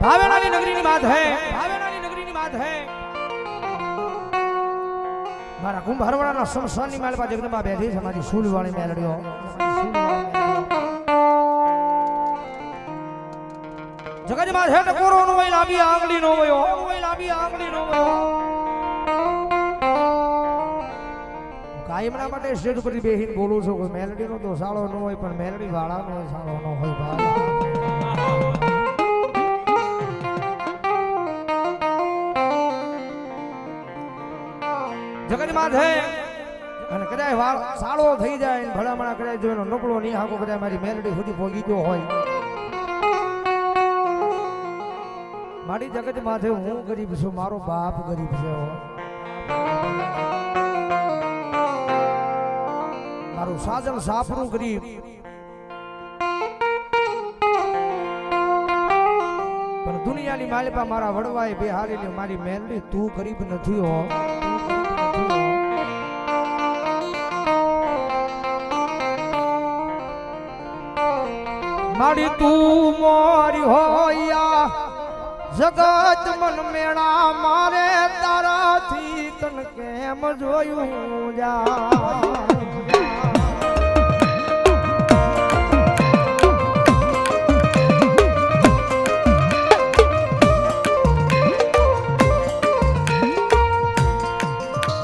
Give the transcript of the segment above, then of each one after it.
ભાવેણાની નગરીની વાત હે, ભાવેણાની નગરીની વાત હે। મારા કુંભારવાડાના શમશાનની માલપા જગદંબા બેઠી છે, મારી સૂલવાળી મેલડીઓ। જગતમાં છે ટકોરો નો હોય, લાંબી આંગળી નો હોય, લાંબી આંગળી નો હોય। કાયમના માટે સ્ટેજ ઉપર બેહીને બોલું છું કે મેલડી નો તો સાળો ન હોય, પણ મેલડી વાળા નો સાળો ન હોય ભાઈ। જગતમાં છે અને કદાચ વાળ સાળો થઈ જાય, ભલામણા કદાચ જો એનો નકળો નહીં હાકો કદાચ મારી મેલડી સુધી ભોગી ગયો હોય। મારી જગત માથે હું ગરીબ છું, મારો બાપ ગરીબ છે, મારું સાજન સાફરું ગરીબ, પણ દુનિયાની માલિપા મારા વડવાએ બેહારીને મારી મેલડી તું ગરીબ નથી હો। મારી તું મોરી હોયા જગત મન મેળા મારે તારાથી તન કેમ જોયું જા।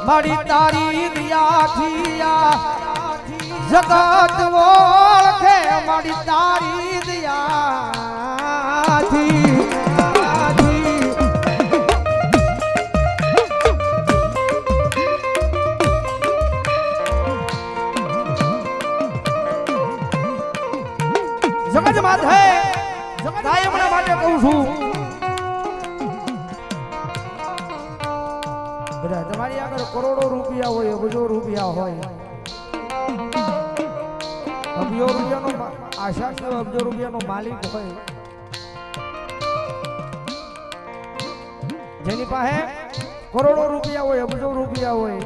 મારી તારી દિયાથી જગત ઓળખે, મારી તારી દિયાથી જગત માથે કાયમના માટે કહું છું, બધા તમારી આગળ કરોડો રૂપિયા હોય, અબજો રૂપિયા હોય, અબજો રૂપિયાનો આશા છે, અબજો રૂપિયાનો માલિક હોય, જેની પાસે કરોડો રૂપિયા હોય, અબજો રૂપિયા હોય,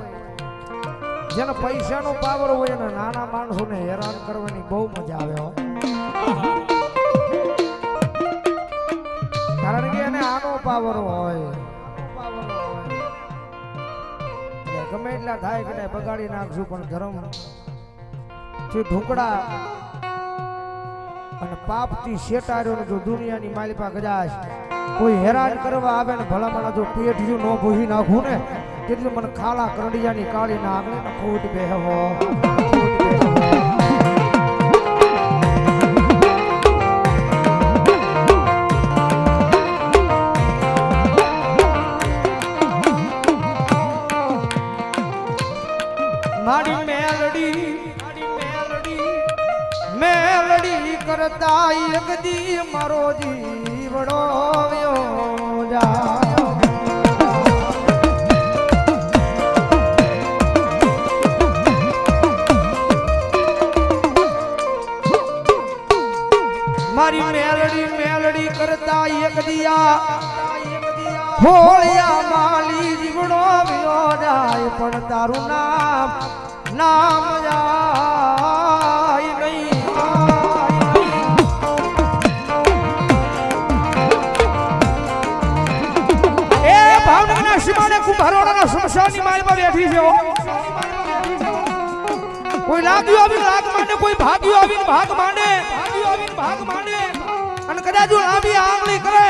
જેને પૈસાનો પાવર હોય અને નાના માણસોને હેરાન કરવાની બહુ મજા આવે હો। કારણ કે એને આનો પાવર હોય, ગમે એટલા થાય કે બગાડી નાખશું, પણ ધર્મ થી ઢુકડા અને પાપ થી શેટાર્યો જો દુનિયાની માલિપા કદાચ કોઈ હેરાન કરવા આવે ને ભલામણા જો પેટ જો ન ભૂહી નાખું ને કેટલું મને ખાલા કરડિયાની કાળી ના આગળ ને ખોટ બેહવો। મારી મેલડી કરતા એક દી મારો જીવડો વ્યો જા। મારી મેલડી કરતા એક દિયા હોળિયા માલી જીવડો વ્યો જાય, પણ તારું નામ જાય નહીં। એ ભાવનગરના સીમાને કુંભારવાડાના શમશાનની માલમાં બેઠી છે। કોઈ લાગ્યું આવીને લાગ માંડે, કોઈ ભાગ્યું આવીને ભાગ માંડે, અને કદાચ જો લાંબી આંગળી કરે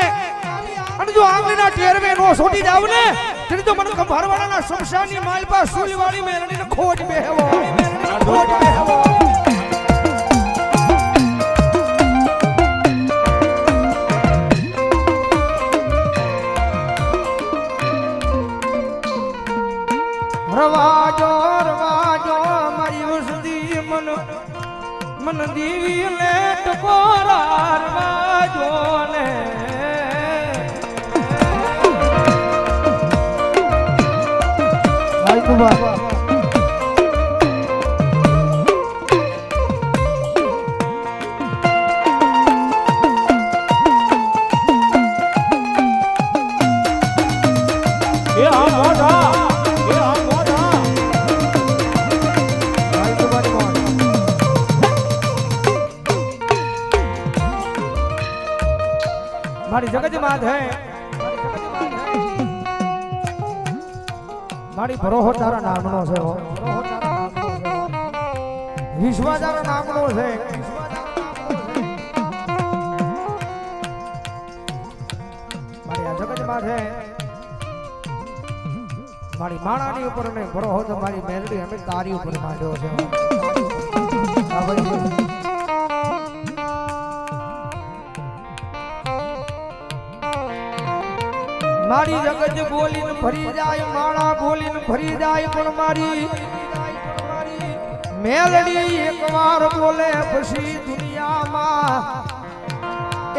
અને જો આંગળીના ટેરવે નો છોટી જાવ ને તેની તો મને કુંભારવાડાના શમશાનની માલપા સૂલવાળી મેલડીને ખોટ બેહવો, ખોટ બેહવો। રવાજો મારી વસતી મન દીવી લે ટકોરા રવાજો ને ભાઈ કુબા મારી મારી જગત માથે મારી ભરોહો તારા નામનો છે વિશ્વા તારા નામનો છે મારી આ જગત માથે મારી માણાની ઉપર ને ભરોહો તો મારી મેલડી અમે તારી ઉપર માંડ્યો છે મારી જગત બોલીને ભરી જાય માળા બોલીને ભરી જાય પણ મારી મેલડી એકવાર બોલે પછી દુનિયામાં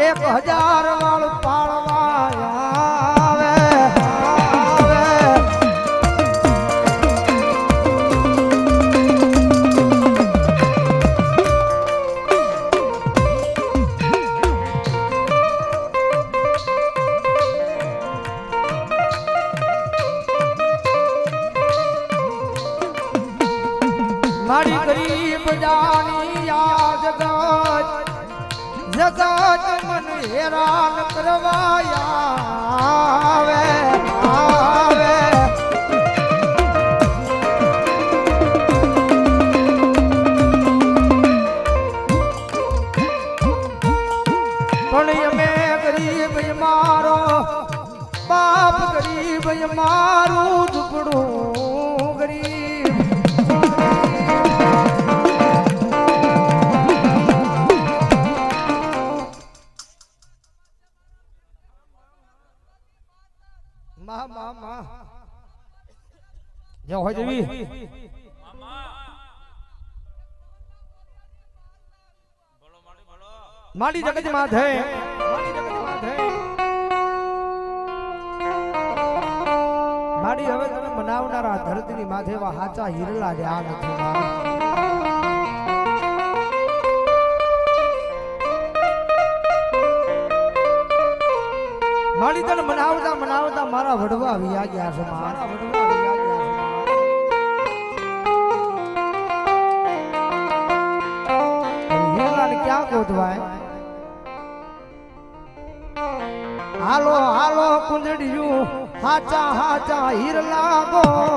1000 વાળ પાળવા આવે મારી ગરીબ જાની આ જગત મન હેરાન કરવા આવે પણ અમે ગરીબ મારો બાપ ગરીબ મારું ઝૂંપડું ગરીબ હોય દેવી મારી જગત માથે મારી હવે તમે મનાવનારા ધરતીની માથે એવા હાચા હીરલા રહ્યા નથી મારી તને મનાવતા મનાવતા મારા વડવા વિયા ગયા છે મારા વડવા વિયા ગયા છે હીરલાને ક્યાં ગોતવાય હાલો હાલો કુંજડિયું હાચા હાચા હીરલા ગોતવા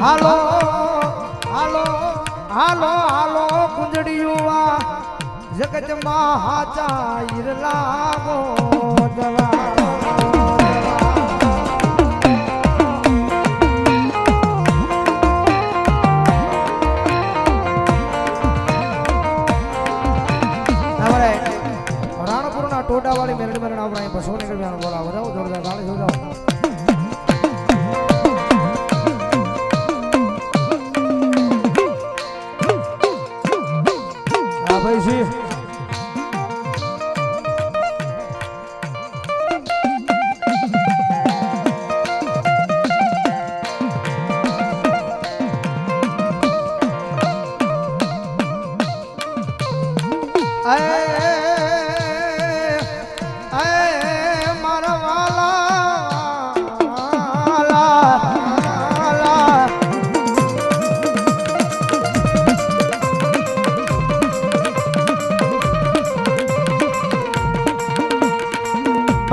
હાલો હાલો હાલો હાલો કુંજડિયું જગતમાં હાચા હીરલા ગોતવા ટોડા વાળી મેલડી મેલડી આવરા બસો ને કરવાનો બોલાવો જાવ જોરદાર ગાળી જો જાવ આ ભાઈ જી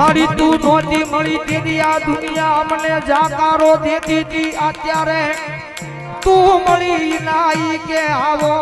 મારી તું નોતી મળી તેની આ દુનિયા મને જાકારો દેતી હતી અત્યારે તું મળી નાઈ કે આવો